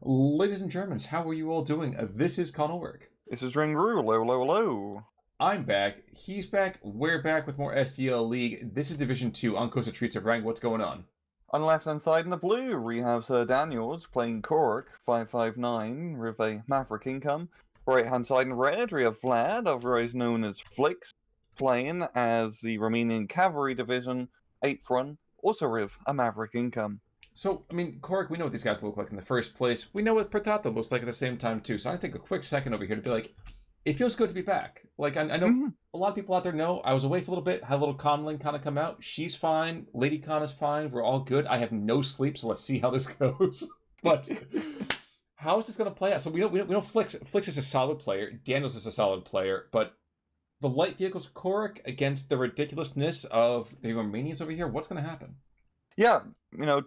Ladies and Germans, how are you all doing? This is Koruck. This is Ringroo. Hello, hello, hello. I'm back. He's back. We're back with more SDL League. This is Division 2 on Kositritsa. Rank, what's going on? On the left-hand side in the blue, we have SirDaniel playing Koruck, 559, with a Maverick income. Right-hand side in red, we have Vlad, otherwise known as Flix, playing as the Romanian Cavalry Division, 8th run, also with a Maverick income. So, I mean, Koruck, we know what these guys look like in the first place. We know what Protata looks like at the same time, too. So I think a quick second over here to be like, it feels good to be back. Like, I know a lot of people out there know I was away for a little bit, had a little Conlin kind of come out. She's fine. Lady Con is fine. We're all good. I have no sleep, so let's see how this goes. But how is this going to play out? So we know Flix is a solid player. Daniels is a solid player. But the light vehicles Koruck against the ridiculousness of the Romanians over here, what's going to happen? Yeah,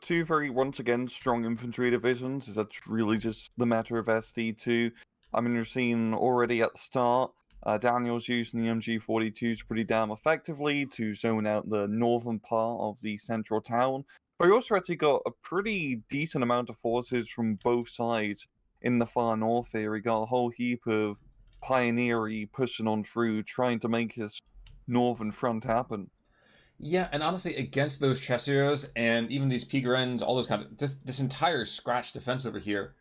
two very, once again, strong infantry divisions. That's really just the matter of SD2. I mean, you're seeing already at the start, Daniel's using the MG42s pretty damn effectively to zone out the northern part of the central town. But he also actually got a pretty decent amount of forces from both sides in the far north here. He got a whole heap of pioneery pushing on through, trying to make his northern front happen. Yeah, and honestly, against those Chasseurs and even these Pigrens, all those kind of this entire scratch defense over here,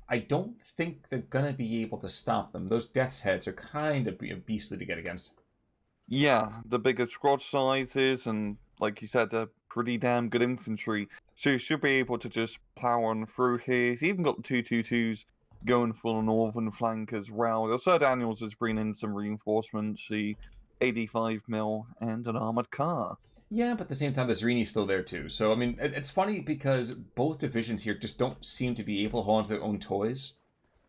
I don't think they're gonna be able to stop them. Those Death's Heads are kind of beastly to get against. Yeah, the bigger squad sizes and, like you said, they're pretty damn good infantry. So you should be able to just plow on through here. He's even got the 222s going for the northern flank as well. SirDaniel is bringing in some reinforcements, the 85mm and an armored car. Yeah, but at the same time, the Zrini's still there too. So, I mean, it's funny because both divisions here just don't seem to be able to hold on to their own toys.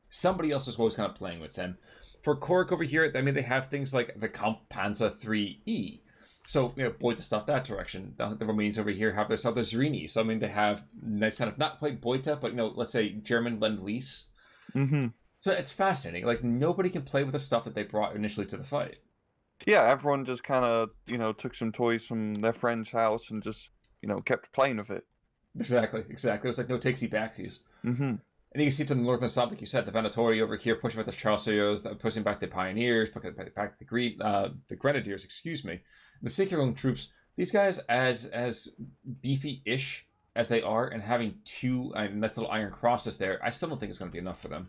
Somebody else is always kind of playing with them. For Koruck over here, I mean, they have things like the Kampfpanzer 3E. So, Boyd to stuff that direction. The Romanians over here have their Zrini. So, I mean, they have nice kind of, not quite Boita, but, let's say German Lend-Lease. So it's fascinating. Like, nobody can play with the stuff that they brought initially to the fight. Yeah, everyone just kind of, took some toys from their friend's house and just, kept playing with it. Exactly. It was like no takesy backsies. And you can see to the north and south, like you said, the Venatori over here pushing back the Chasseurs, pushing back the Pioneers, pushing back the Grenadiers, excuse me. The Sikirung troops, these guys, as beefy-ish as they are, and having two nice little iron crosses there, I still don't think it's going to be enough for them.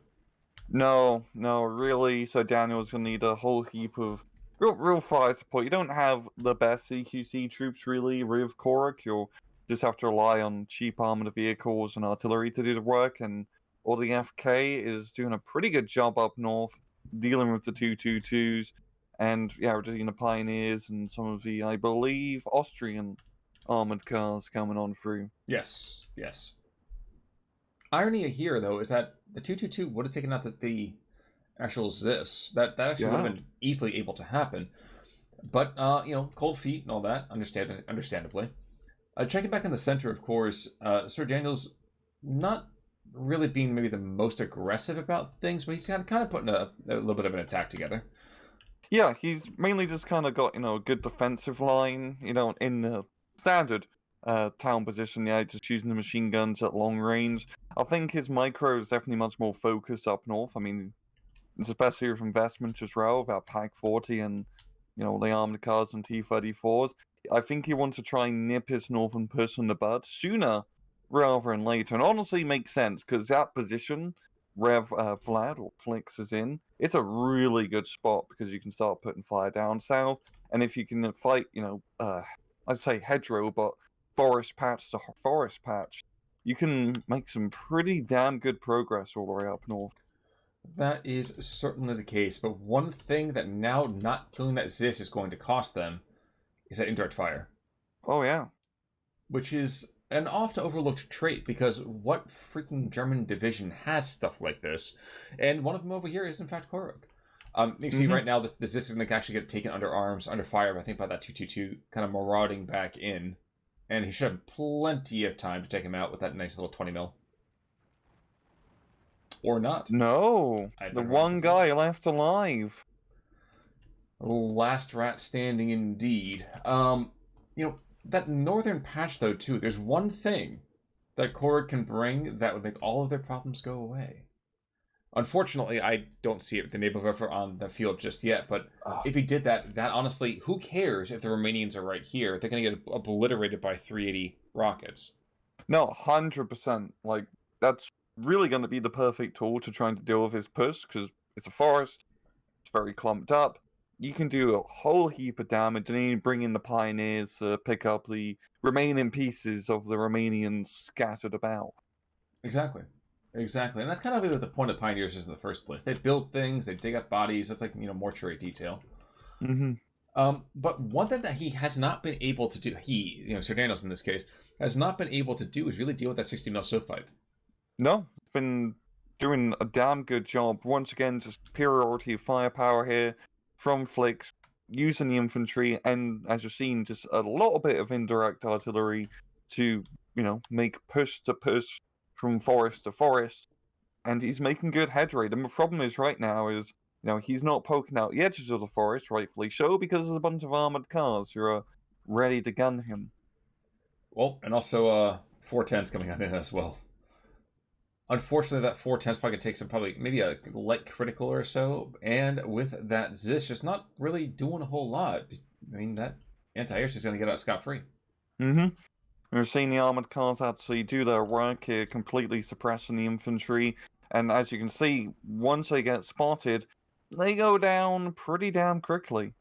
No, really. So Daniel's going to need a whole heap of real fire support. You don't have the best CQC troops, really, with Koruck. You'll just have to rely on cheap armored vehicles and artillery to do the work, and all the FK is doing a pretty good job up north, dealing with the 222s, and, yeah, the Pioneers and some of the, I believe, Austrian armored cars coming on through. Yes. Irony here, though, is that the 222 would have taken out the actual Zis. That actually would have been easily able to happen. But, cold feet and all that, understandably. Checking back in the center, of course, SirDaniel's not really being maybe the most aggressive about things, but he's kind of putting a little bit of an attack together. Yeah, he's mainly just kind of got, a good defensive line, in the standard town position, just using the machine guns at long range. I think his micro is definitely much more focused up north. I mean, it's especially with investment as well, about Pack 40 and, the armored cars and T-34s. I think he wants to try and nip his northern push in the bud sooner rather than later. And honestly makes sense, because that position where Vlad or Flix is in, it's a really good spot because you can start putting fire down south. And if you can fight, I'd say hedgerow, but forest patch to forest patch, you can make some pretty damn good progress all the way up north. That is certainly the case, but one thing that now not killing that Zis is going to cost them is that indirect fire. Oh, yeah. Which is an oft-overlooked trait, because what freaking German division has stuff like this? And one of them over here is, in fact, Koruck. You can see right now the Zis is going to actually get taken under fire, I think, by that 222 kind of marauding back in. And he should have plenty of time to take him out with that nice little 20mm. Or not. No, the one guy left alive. Last rat standing indeed. That northern patch, though, too, there's one thing that Koruck can bring that would make all of their problems go away. Unfortunately, I don't see it with the naval warfare on the field just yet, but if he did that honestly, who cares if the Romanians are right here? They're going to get obliterated by 380 rockets. No, 100%. Like, that's really going to be the perfect tool to trying to deal with his push, because it's a forest, it's very clumped up. You can do a whole heap of damage, and then you bring in the pioneers to pick up the remaining pieces of the Romanians scattered about. Exactly. Exactly. And that's kind of really what the point of pioneers is in the first place. They build things, they dig up bodies. That's like, mortuary detail. Mm-hmm. But one thing that he has not been able to do, SirDaniel in this case, has not been able to do is really deal with that 60 mil stovepipe. No, it's been doing a damn good job. Once again, just superiority of firepower here from Flix, using the infantry, and as you've seen, just a little bit of indirect artillery to, make push to push from forest to forest. And he's making good headway. The problem is right now is, he's not poking out the edges of the forest, rightfully so, because there's a bunch of armored cars who are ready to gun him. Well, and also 410's coming on in as well. Unfortunately, that 410's probably going to take some, maybe a light critical or so. And with that Zis just not really doing a whole lot. I mean, that anti-air is just going to get out scot-free. Mm-hmm. We're seeing the armored cars actually do their work here, completely suppressing the infantry. And as you can see, once they get spotted, they go down pretty damn quickly.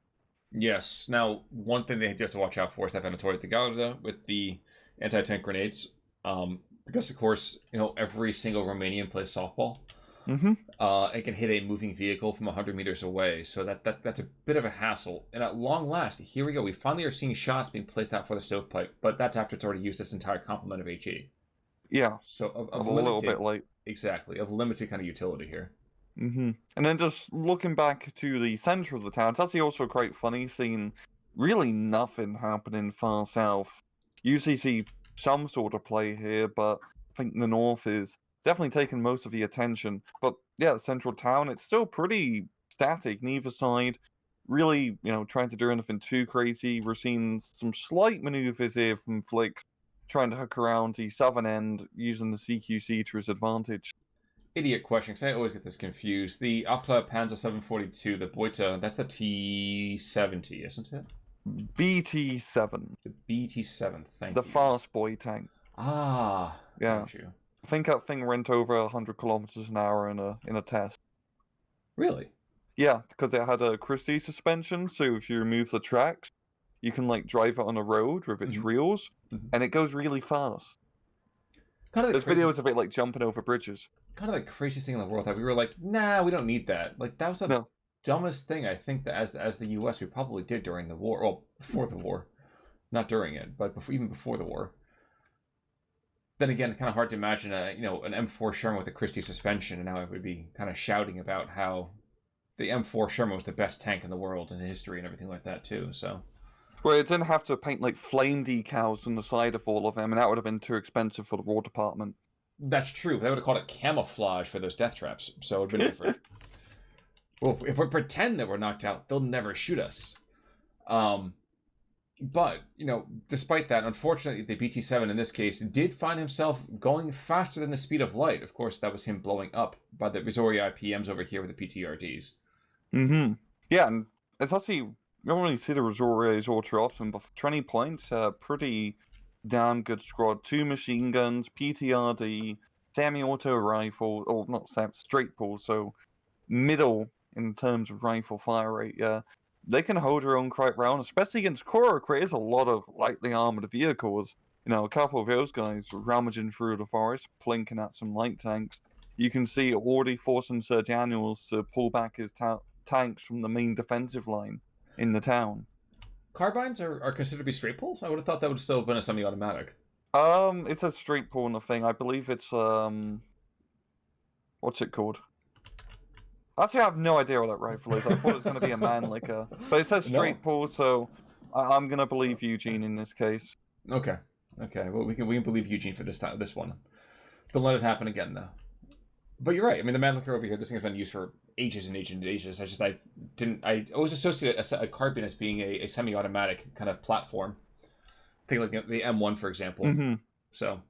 Yes. Now, one thing they do have to watch out for is that Venatori de Garda with the anti-tank grenades. Because, of course, every single Romanian plays softball. Mm-hmm. It can hit a moving vehicle from 100 meters away. So that's a bit of a hassle. And at long last, here we go. We finally are seeing shots being placed out for the stovepipe. But that's after it's already used its entire complement of HE. Yeah. So of a limited, little bit late. Exactly. Of limited kind of utility here. Mm-hmm. And then just looking back to the center of the town, it's actually also quite funny seeing really nothing happening far south. Usually see some sort of play here, but I think the north is definitely taking most of the attention. But yeah, the central town, it's still pretty static. Neither side really, trying to do anything too crazy. We're seeing some slight maneuvers here from Flix, trying to hook around the southern end, using the CQC to his advantage. Idiot question, because I always get this confused. The 8thCav Panzer 742, the Boita, that's the T-70, isn't it? BT-7. The BT-7, thank you. The fast boy tank. Ah, yeah. Got you. I think that thing went over 100 kilometers an hour in a test. Really? Yeah, because it had a Christie suspension, so if you remove the tracks, you can drive it on a road with its reels, and it goes really fast. There's videos of it jumping over bridges. Kind of the craziest thing in the world that we were like, nah, we don't need that. That was the dumbest thing I think that as the U.S. we probably did during the war. Well, before the war, not during it, but even before the war. Then again, it's kind of hard to imagine an M4 Sherman with a Christie suspension, and now I would be kind of shouting about how the M4 Sherman was the best tank in the world in history and everything like that too. So. Well, it didn't have to paint flame decals on the side of all of them, and that would have been too expensive for the War Department. That's true. They would have called it camouflage for those death traps, so it would have been different. Well, if we pretend that we're knocked out, they'll never shoot us. But, despite that, unfortunately, the BT-7 in this case did find himself going faster than the speed of light. Of course, that was him blowing up by the Missouri IPMs over here with the PTRDs. Mm-hmm. Yeah, and it's actually, you don't really see the Missouri's all too often, but for 20 points, pretty damn good squad. 2 machine guns, PTRD, semi-auto rifle, or not straight pull, so middle in terms of rifle fire rate, yeah. They can hold their own quite well, especially against Koruck, where there's a lot of lightly armored vehicles. A couple of those guys rummaging through the forest, plinking at some light tanks. You can see already forcing SirDaniel to pull back his tanks from the main defensive line in the town. Carbines are considered to be straight pulls? I would have thought that would still have been a semi-automatic. It's a straight pull in the thing. I believe it's, what's it called? Actually, I have no idea what that rifle is. I thought it was going to be a Mannlicher. But it says straight pull, so I'm going to believe Eugene in this case. Okay. Well, we can believe Eugene for this one. Don't let it happen again, though. But you're right. I mean, the Mannlicher over here, this thing has been used for ages and ages and ages. I always associate a carbine as being a semi-automatic kind of platform. Think like the M1, for example. Mm-hmm. So,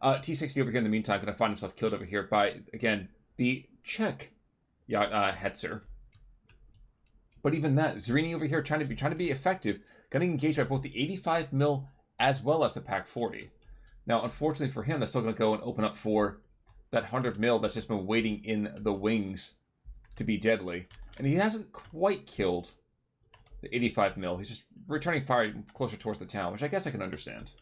T60 over here in the meantime going to find himself killed over here by, again, the Czech Hetzer. But even that, Zrini over here trying to be effective, getting engaged by both the 85 mil as well as the Pak 40. Now, unfortunately for him, that's still going to go and open up for that 100 mil that's just been waiting in the wings to be deadly. And he hasn't quite killed the 85 mil. He's just returning fire closer towards the town, which I guess I can understand.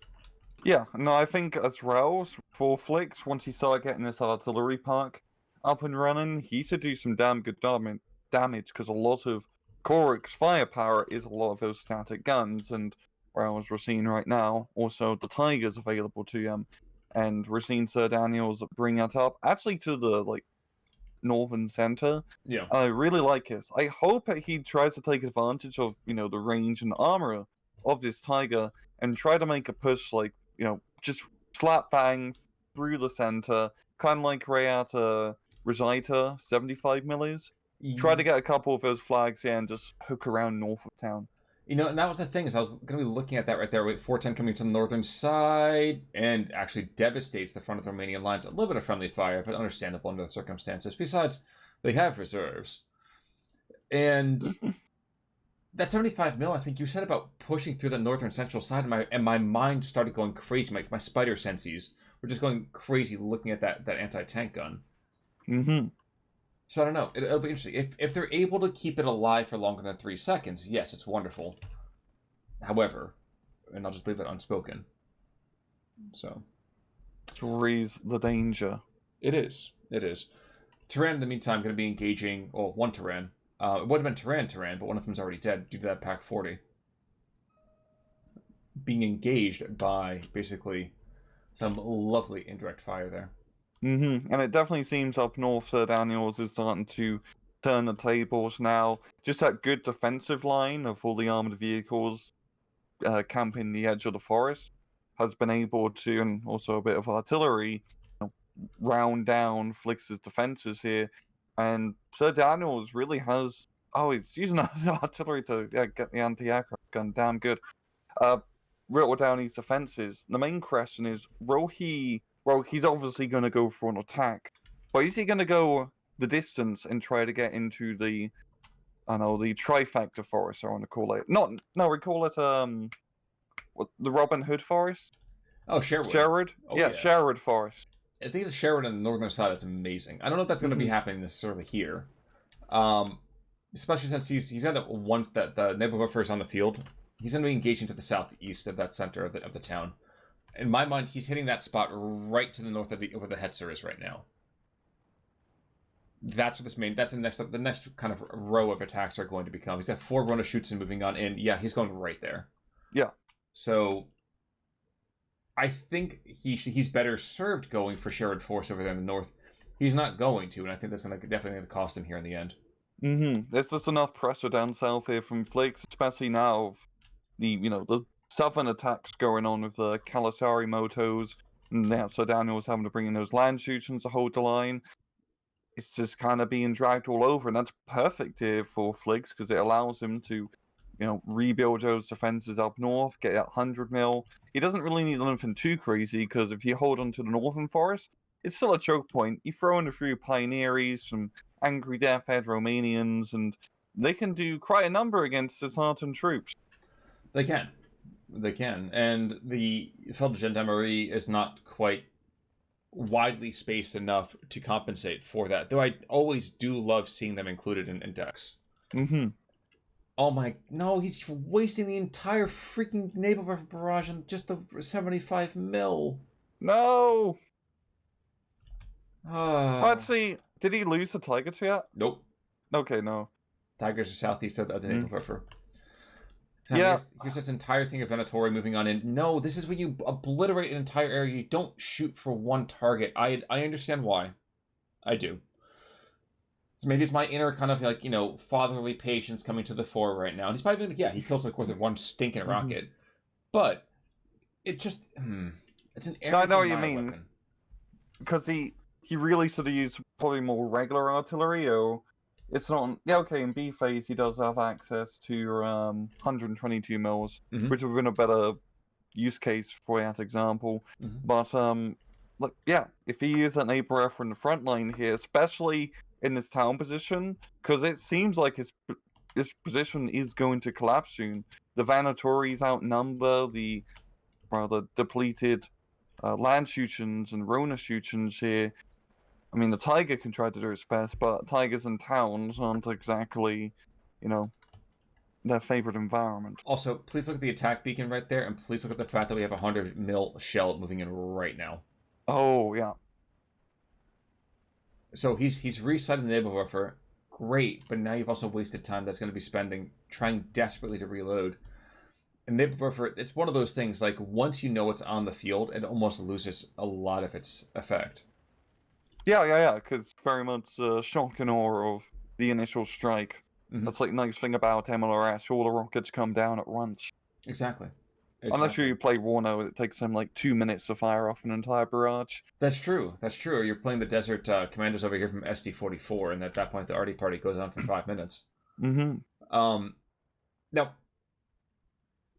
Yeah, no, I think as well, for Flix, once he started getting this artillery park up and running, he should do some damn good damage, because a lot of Koruck's firepower is a lot of those static guns, and as we're seeing right now, also the Tiger's available to him, and we're seeing SirDaniel's bring that up, actually to the, northern center. Yeah. I really like this. I hope that he tries to take advantage of, the range and armor of this Tiger, and try to make a push, just slap bang through the center, kind of like Rayata Rosita 75 millis. Try to get a couple of those flags in and just hook around north of town. And that was the thing, is I was going to be looking at that right there with 410 coming to the northern side and actually devastates the front of the Romanian lines. A little bit of friendly fire, but understandable under the circumstances. Besides, they have reserves. And that 75 mil, I think you said about pushing through the northern central side, and my mind started going crazy. My spider senses were just going crazy looking at that anti-tank gun. Mm-hmm. So I don't know. It'll be interesting. If they're able to keep it alive for longer than 3 seconds, yes, it's wonderful. However, and I'll just leave that unspoken. So. To raise the danger. It is. Tehran, in the meantime, going to be engaging, one Tehran. It would have been Tehran, but one of them's already dead due to that Pak 40. Being engaged by, basically, some lovely indirect fire there. Mm-hmm. And it definitely seems up north, SirDaniel's is starting to turn the tables now. Just that good defensive line of all the armored vehicles camping the edge of the forest has been able to, and also a bit of artillery, round down Flix's defenses here. And SirDaniel's really has... he's using artillery to get the anti-aircraft gun damn good. Whittle down his defenses. The main question is, will he... Well, he's obviously going to go for an attack. But is he going to go the distance and try to get into the trifecta forest, I want to call it. We call it, the Robin Hood forest? Oh, Sherwood. Sherwood? Yeah, Sherwood forest. I think the Sherwood on the northern side, that's amazing. I don't know if that's going to be happening necessarily here. Especially since he's got the neighborhood first on the field. He's going to be engaging to the southeast of that center of the town. In my mind, he's hitting that spot right to the north of where the Hetzer is right now. That's what that's the next kind of row of attacks are going to become. He's got 4 Rona shoots and moving on in. Yeah, he's going right there. Yeah. So I think he's better served going for Sherwood Force over there in the north. He's not going to, and I think that's definitely going to cost him here in the end. Mm-hmm. There's just enough pressure down south here from Flix, especially now the southern attacks going on with the Kalasari motos, and now SirDaniel's having to bring in those land shoots to hold the line. It's just kind of being dragged all over, and that's perfect here for Flix because it allows him to, rebuild those defenses up north, get that 100 mil. He doesn't really need anything too crazy because if you hold on to the northern forest, it's still a choke point. You throw in a few pioneers, some angry death-head Romanians, and they can do quite a number against the Sartan troops. They can, and the Feld de Gendarmerie is not quite widely spaced enough to compensate for that. Though I always do love seeing them included in decks. Mm-hmm. Oh my... No, he's wasting the entire freaking neighborhood barrage on just the 75 mil. No! Oh. Actually, did he lose the Tiger to yet? Nope. Okay, no. Tigers are southeast of the neighborhood. Yeah. Here's this entire thing of Venatori moving on in. No, this is when you obliterate an entire area. You don't shoot for one target. I understand why. I do. So maybe it's my inner kind of fatherly patience coming to the fore right now. And he's probably he kills of course with one stinking rocket. But it just it's an area. I know what you mean. Because he really should have used probably more regular artillery, or it's not... Yeah, okay, in B phase he does have access to 122 mils, which would have been a better use case for that example. But like, yeah, if he is an Abraham in the front line here, especially in this town position, because it seems like his position is going to collapse soon. The Vanatoris outnumber the rather depleted land Shuchens and Rona Shuchens here. I mean, the Tiger can try to do its best, but Tigers and towns aren't exactly, their favorite environment. Also, please look at the attack beacon right there, and please look at the fact that we have a 100 mil shell moving in right now. Oh, yeah. So he's resetting the naval buffer. Great, but now you've also wasted time that's going to be spending trying desperately to reload. And naval buffer, it's one of those things, like, once you know it's on the field, it almost loses a lot of its effect. Yeah, because very much shock and awe of the initial strike. Mm-hmm. That's like the nice thing about MLRS, all the rockets come down at once. Exactly. Unless you play Warno, it takes them like 2 minutes to fire off an entire barrage. That's true. Or you're playing the Desert Commandos over here from SD44, and at that point the arty party goes on for 5 minutes. Mm-hmm. Now,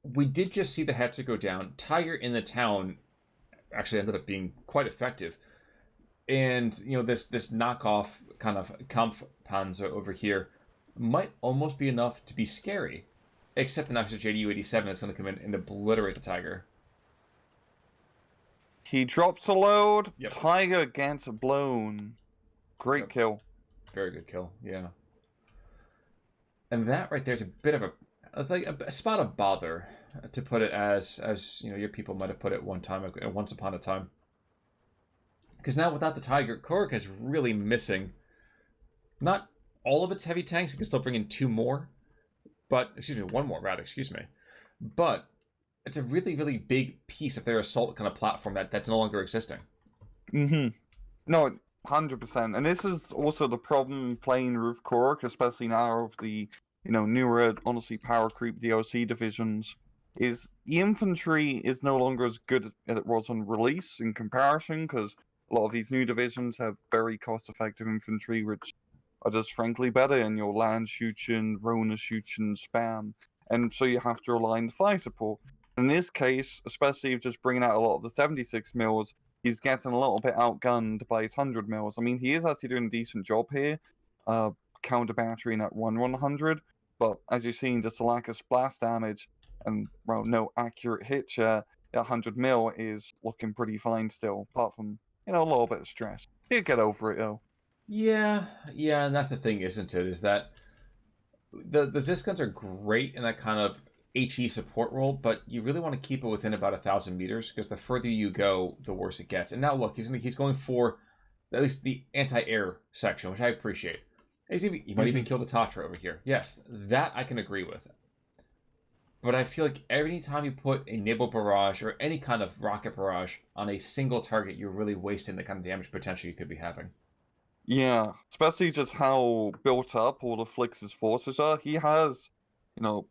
we did just see the Hetzer go down. Tiger in the town actually ended up being quite effective. And, this knockoff kind of Kampfpanzer over here might almost be enough to be scary. Except the Noxus JDU-87 that's going to come in and obliterate the Tiger. He drops a load. Yep. Tiger gets blown. Great kill. Very good kill, yeah. And that right there's a bit of it's like a spot of bother, to put it as your people might have put it once upon a time. Because now without the Tiger, Koruck is really missing not all of its heavy tanks. It can still bring in 2 more. One more rather, But it's a really, really big piece of their assault kind of platform that's no longer existing. Mm-hmm. No, 100%. And this is also the problem playing with Koruck, especially now of the, newer, honestly, power creep DLC divisions, is the infantry is no longer as good as it was on release in comparison, because a lot of these new divisions have very cost-effective infantry, which are just frankly better in your land Shuchen, Rona Shuchen spam. And so you have to rely on the fire support. In this case, especially just bringing out a lot of the 76 mils, he's getting a little bit outgunned by his 100 mils. I mean, he is actually doing a decent job here, counter batterying at 100, but as you've seen, just a lack of splash damage and, no accurate hit share, that 100 mil is looking pretty fine still, apart from, a little bit of stress. He'll get over it, though. Yeah, and that's the thing, isn't it? Is that the Zis guns are great in that kind of HE support role, but you really want to keep it within about 1,000 meters, because the further you go, the worse it gets. And now look, he's going for at least the anti-air section, which I appreciate. He might even kill the Tatra over here. Yes, that I can agree with. But I feel like every time you put a naval barrage or any kind of rocket barrage on a single target, you're really wasting the kind of damage potential you could be having. Yeah, especially just how built up all the Flix's forces are. He has,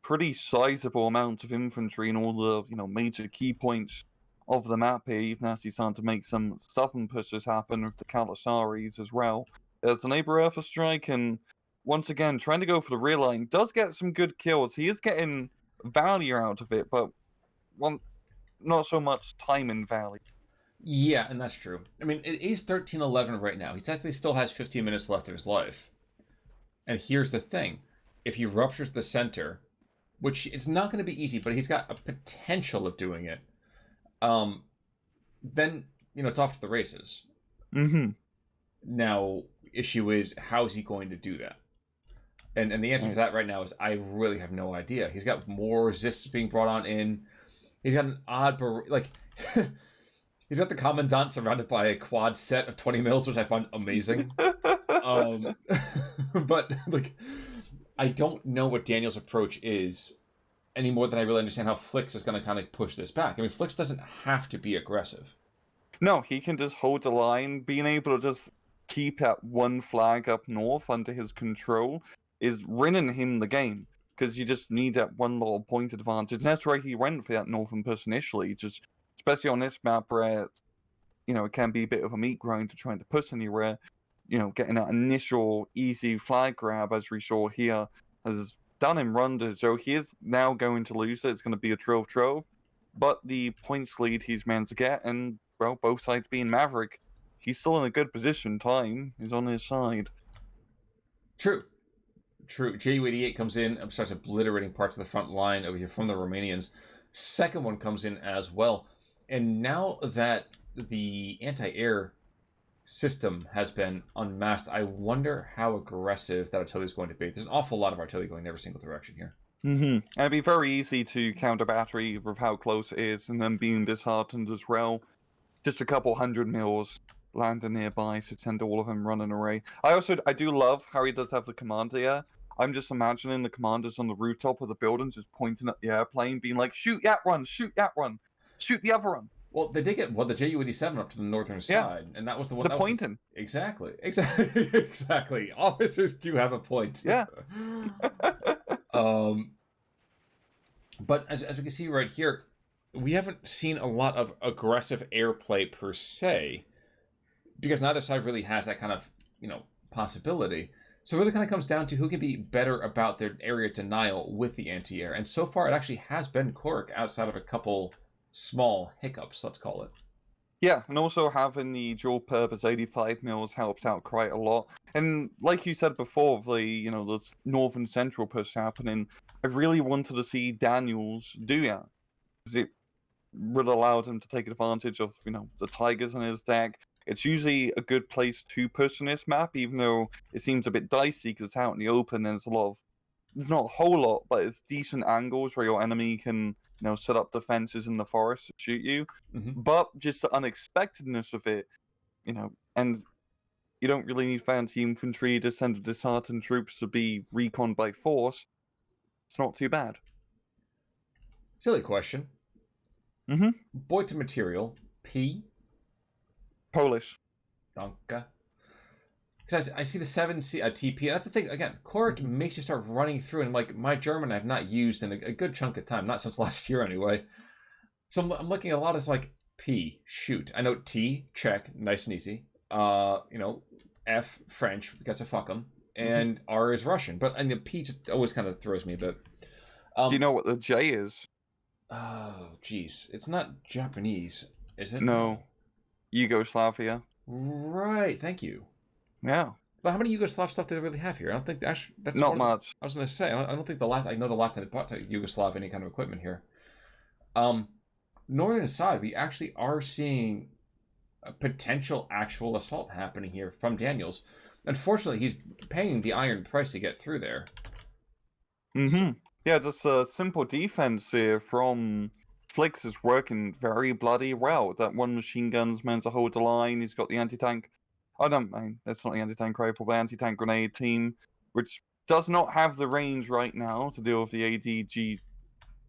pretty sizable amounts of infantry in all the, major key points of the map here, even as he's starting to make some southern pushes happen with the Kalasaris as well. There's the neighbor Earth strike, and once again, trying to go for the rear line, does get some good kills. He is getting value out of it, but not so much time in value. Yeah, and that's true. I mean, it is 13:11 right now. He technically still has 15 minutes left of his life. And here's the thing. If he ruptures the center, which it's not going to be easy, but he's got a potential of doing it, then, it's off to the races. Mm-hmm. Now, issue is, how is he going to do that? And the answer to that right now is, I really have no idea. He's got more resists being brought on in. He's got an odd... He's got the Commandant surrounded by a quad set of 20 mils, which I find amazing. But, I don't know what Daniel's approach is any more than I really understand how Flix is going to kind of push this back. I mean, Flix doesn't have to be aggressive. No, he can just hold the line. Being able to just keep that one flag up north under his control is winning him the game, because you just need that one little point advantage. And that's why he went for that northern push initially, just especially on this map where it can be a bit of a meat grind to trying to push anywhere. Getting that initial easy flag grab, as we saw here, has done him wonders. So he is now going to lose it. It's going to be a 12-12, but the points lead he's managed to get, and well, both sides being Maverick, he's still in a good position. Time is on his side. True. Ju-88 comes in and starts obliterating parts of the front line over here from the Romanians. Second one comes in as well. And now that the anti-air system has been unmasked, I wonder how aggressive that artillery is going to be. There's an awful lot of artillery going in every single direction here. And it'd be very easy to counter battery with how close it is, and then being disheartened as well. Just a couple 100 mils landing nearby to send all of them running away. I do love how he does have the commander here. I'm just imagining the commanders on the rooftop of the building just pointing at the airplane, being like, shoot that one, shoot that one, shoot the other one. Well, they did get the Ju-87 up to the northern side, and that was the one. The pointing. Exactly. Officers do have a point. Yeah. But as we can see right here, we haven't seen a lot of aggressive airplay per se, because neither side really has that kind of, possibility. So it really kind of comes down to who can be better about their area denial with the anti-air. And so far, it actually has been Koruck outside of a couple small hiccups, let's call it. Yeah, and also having the dual purpose 85 mils helps out quite a lot. And like you said before, the northern central push happening, I really wanted to see Daniels do that, because it would allow him to take advantage of, the Tigers in his deck. It's usually a good place to push in this map, even though it seems a bit dicey because it's out in the open and there's not a whole lot, but it's decent angles where your enemy can, set up defenses in the forest to shoot you. But just the unexpectedness of it, and you don't really need fancy infantry to send disheartened troops to be recon by force. It's not too bad. Silly question. Boy to material, P. Polish. Danke. Because I see the 7 TP. That's the thing. Again, Koruck makes you start running through, and my German I've not used in a good chunk of time, not since last year anyway. So I'm looking at a lot of P, shoot. I know T, check, nice and easy. F, French, because of fuck 'em. And R is Russian. But the P just always kind of throws me a bit. Do you know what the J is? Oh, jeez. It's not Japanese, is it? No. Yugoslavia. Right, thank you. Yeah. But how many Yugoslav stuff do they really have here? I don't think that's not much. I was going to say, I don't think the last time they bought to Yugoslav any kind of equipment here. Northern side, we actually are seeing a potential actual assault happening here from Daniels. Unfortunately, he's paying the iron price to get through there. Yeah, just a simple defense here from Flix is working very bloody well. That one machine gun's meant to hold the line. He's got the anti-tank. I don't mind. That's not the anti-tank rifle, but anti-tank grenade team, which does not have the range right now to deal with the ADG,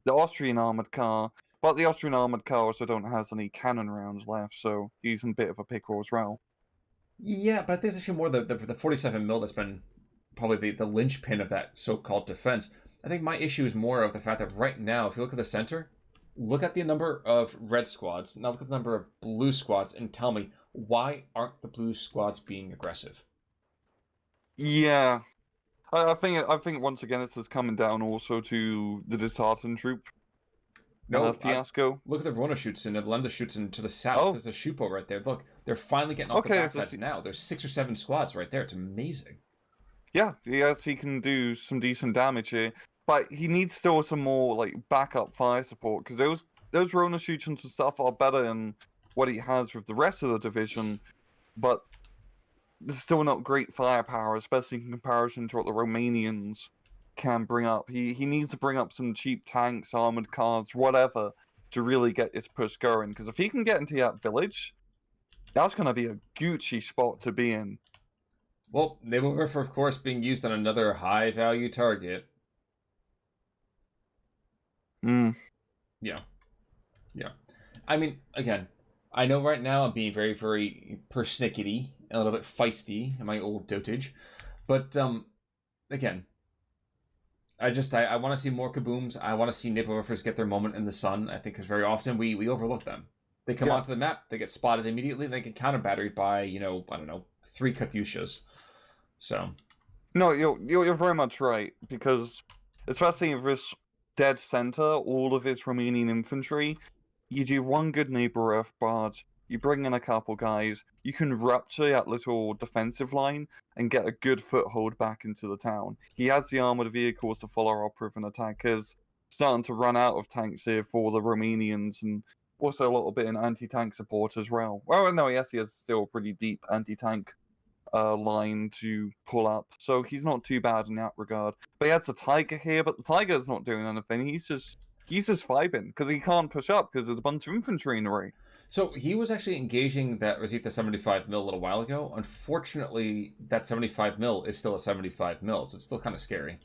the Austrian armored car. But the Austrian armored car also don't have any cannon rounds left, so he's in a bit of a pickle as well. Yeah, but I think it's actually more the 47 mil that's been probably the linchpin of that so-called defense. I think my issue is more of the fact that right now, if you look at the center, look at the number of red squads, now look at the number of blue squads, and tell me, why aren't the blue squads being aggressive? Yeah. I think once again this is coming down also to the disheartened troop. No, fiasco. Look at the Verona shoots and the Lenda shoots to the south. There's a Shupo right there. Look, they're finally getting off the backsides now. There's 6 or 7 squads right there. It's amazing. Yeah, yes, he can do some decent damage here. But he needs still some more backup fire support, because those Verona shoots and stuff are better than what he has with the rest of the division, but there's still not great firepower, especially in comparison to what the Romanians can bring up. He needs to bring up some cheap tanks, armored cars, whatever, to really get his push going, because if he can get into that village, that's going to be a Gucci spot to be in. Well, they will refer, of course, being used on another high-value target. Yeah. I mean, again, I know right now I'm being very, very persnickety, a little bit feisty in my old dotage, but again, I want to see more kabooms. I want to see Nipperwerfers get their moment in the sun. I think because very often we overlook them. They come onto the map, they get spotted immediately, and they get counter battered by I don't know, 3 Katyushas. So, no, you're very much right, because especially if this dead center, all of its Romanian infantry, you do one good Neighborhood barge, you bring in a couple guys, you can rupture that little defensive line and get a good foothold back into the town. He has the armored vehicles to follow our proven attackers. Starting to run out of tanks here for the Romanians, and also a little bit in anti-tank support as well. Well, no, yes, he has still a pretty deep anti-tank line to pull up, so he's not too bad in that regard. But he has the Tiger here, but the Tiger's not doing anything. He's just vibing because he can't push up because there's a bunch of infantry in the way. So he was actually engaging that Rosita 75 mil a little while ago. Unfortunately, that 75 mil is still a 75 mil, so it's still kind of scary.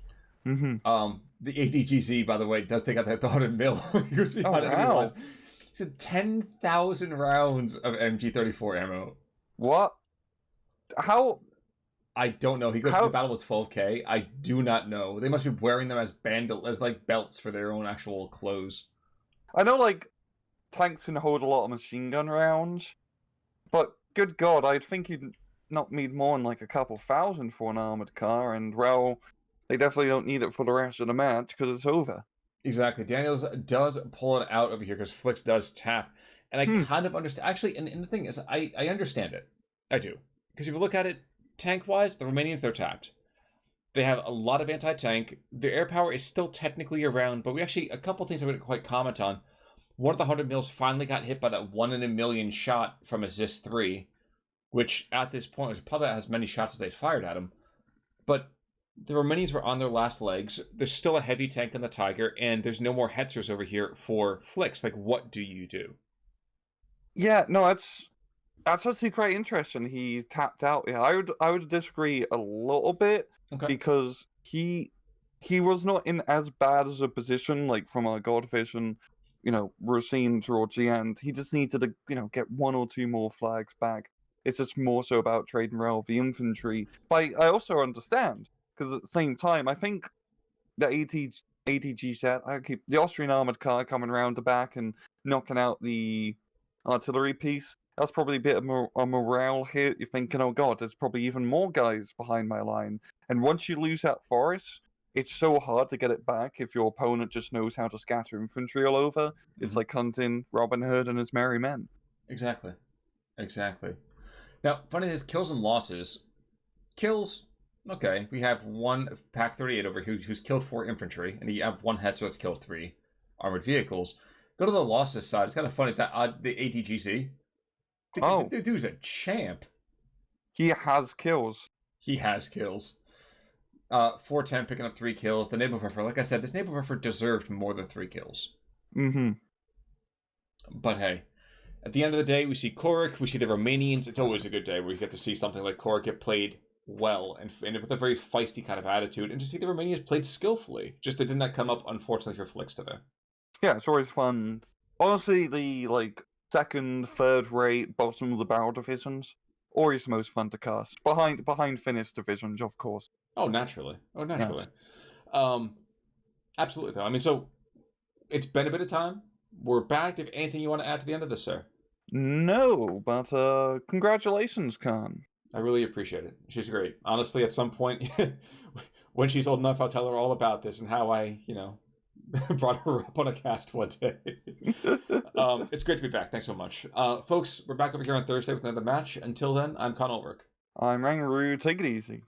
Mm-hmm. The ADGZ, by the way, does take out that 100 mil. He wow. said 10,000 rounds of MG34 ammo. What? How? I don't know. He goes to the battle with 12K. I do not know. They must be wearing them as like belts for their own actual clothes. I know, like, tanks can hold a lot of machine gun rounds, but good God, I'd think you'd not need more than like a couple thousand for an armored car, and well, they definitely don't need it for the rest of the match because it's over. Exactly. Daniels does pull it out over here because Flix does tap, and I kind of understand. Actually, and the thing is, I understand it. I do. Because if you look at it, tank-wise, the Romanians, they're tapped. They have a lot of anti-tank. Their air power is still technically around, but we actually, a couple things I wouldn't quite comment on. One of the 100 mils finally got hit by that 1 in a million shot from a Zis 3, which at this point was probably as many shots as they fired at him. But the Romanians were on their last legs. There's still a heavy tank on the Tiger, and there's no more Hetzers over here for Flix. Like, what do you do? Yeah, no, that's actually quite interesting. He tapped out. Yeah, I would disagree a little bit because he was not in as bad as a position, like from a God Vision, Racine towards the end. He just needed to, get 1 or 2 more flags back. It's just more so about trading rail with the infantry. But I also understand, because at the same time, I think the ATG set, the Austrian armored car coming around the back and knocking out the artillery piece, that's probably a bit of a morale hit. You're thinking, oh god, there's probably even more guys behind my line. And once you lose that forest, it's so hard to get it back if your opponent just knows how to scatter infantry all over. It's like hunting Robin Hood and his merry men. Exactly. Now, funny is kills and losses. Kills, okay. We have one Pack 38 over here who's killed 4 infantry, and you have 1 Hetzer that's killed 3 armored vehicles. Go to the losses side. It's kind of funny that the ADGC. The dude's a champ. He has kills. 410 picking up 3 kills. The Naval Puffer, like I said, this Naval Puffer deserved more than 3 kills. Mm-hmm. But hey, at the end of the day, we see Koruck, we see the Romanians. It's always a good day where you get to see something like Koruck get played well and with a very feisty kind of attitude, and to see the Romanians played skillfully. Just they did not come up, unfortunately, for Flix today. Yeah, it's always fun. Honestly, the second, third rate, bottom of the barrel divisions, always most fun to cast. Behind finished divisions, of course. Oh, naturally. Yes. Absolutely, though. I mean, so it's been a bit of time. We're back. If anything you want to add to the end of this, sir? No, but congratulations, Khan. I really appreciate it. She's great. Honestly, at some point, when she's old enough, I'll tell her all about this and how I, brought her up on a cast one day. It's great to be back. Thanks so much. Folks, we're back over here on Thursday with another match. Until then, I'm Con Ulrich. I'm Rangaroo. Take it easy.